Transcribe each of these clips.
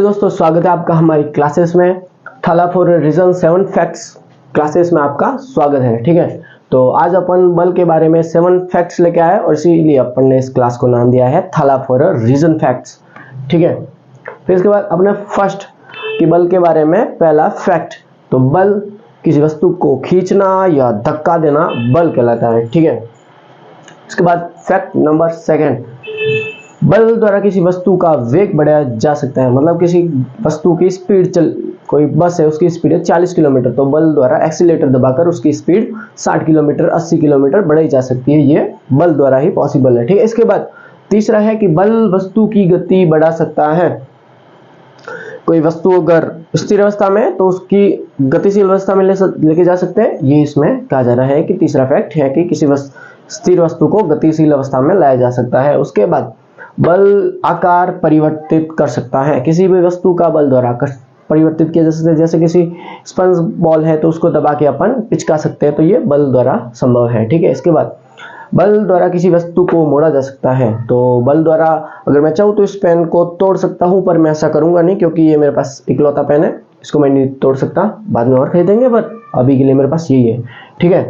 Hello दोस्तों, स्वागत है आपका हमारी क्लासेस में। थाला फॉर रीजन 7 फैक्ट्स क्लासेस में आपका स्वागत है। ठीक है, तो आज अपन बल के बारे में 7 फैक्ट्स लेके आए और इसीलिए अपन ने इस क्लास को नाम दिया है थाला फॉर रीजन फैक्ट्स। ठीक है, फिर इसके बाद अपने फर्स्ट कि बल के बारे में पहला फैक्ट, तो बल किसी वस्तु को खींचना या धक्का देना बल कहलाता है। ठीक है, इसके बाद फैक्ट नंबर सेकंड, बल द्वारा किसी वस्तु का वेग बढ़ाया जा सकता है। मतलब किसी वस्तु की स्पीड कोई बस है, उसकी स्पीड है 40 किलोमीटर, तो बल द्वारा एक्सीलेटर दबाकर उसकी स्पीड 60 किलोमीटर 80 किलोमीटर बढ़ाई जा सकती है। ये बल द्वारा ही पॉसिबल है। ठीक है, इसके बाद तीसरा है कि बल वस्तु की गति बढ़ा सकता है। कोई वस्तु अगर स्थिर अवस्था में है तो उसकी गतिशील अवस्था में लेके जा सकते हैं। ये इसमें कहा जा रहा है कि तीसरा फैक्ट है कि किसी स्थिर वस्तु को गतिशील अवस्था में लाया जा सकता है। उसके बाद बल आकार परिवर्तित कर सकता है। किसी भी वस्तु का बल द्वारा परिवर्तित किया जा सकता है। जैसे किसी स्पंज बॉल है तो उसको दबा के अपन पिचका सकते हैं, तो ये बल द्वारा संभव है। ठीक है, इसके बाद बल द्वारा किसी वस्तु को मोड़ा जा सकता है। तो बल द्वारा अगर मैं चाहूँ तो इस पेन को तोड़ सकता हूँ, पर मैं ऐसा करूंगा नहीं क्योंकि ये मेरे पास इकलौता पेन है, इसको मैं नहीं तोड़ सकता। बाद में और खरीदेंगे, पर अभी के लिए मेरे पास यही है। ठीक है,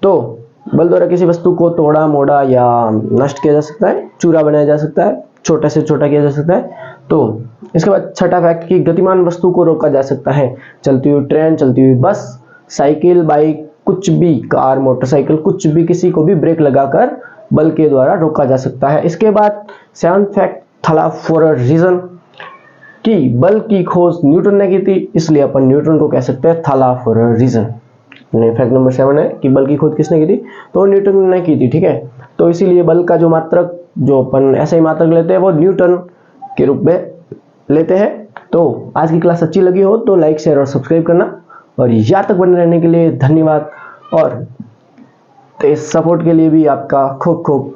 तो बल द्वारा किसी वस्तु को तोड़ा मोड़ा या नष्ट किया जा सकता है, चूरा बनाया जा सकता है, छोटे से छोटा किया जा सकता है। तो इसके बाद छठा फैक्ट कि गतिमान वस्तु को रोका जा सकता है। चलती हुई ट्रेन, चलती हुई बस, साइकिल, बाइक, कुछ भी, कार, मोटरसाइकिल, कुछ भी, किसी को भी ब्रेक लगाकर बल के द्वारा रोका जा सकता है। इसके बाद सेवंथ फैक्ट, थाला फॉर अ रीजन, कि बल की खोज न्यूटन ने की थी, इसलिए अपन न्यूटन को कह सकते हैं थाला for a reason. Fact number 7 है कि बल की खोज किसने की थी, तो न्यूटन ने की थी। ठीक है, तो इसीलिए बल का जो मात्रक, जो अपन ऐसे ही मात्रक लेते हैं, वो न्यूटन के रूप में लेते हैं। तो आज की क्लास अच्छी लगी हो तो लाइक, शेयर और सब्सक्राइब करना, और यहाँ तक बने रहने के लिए धन्यवाद, और इस सपोर्ट के लिए भी आपका खूब खूब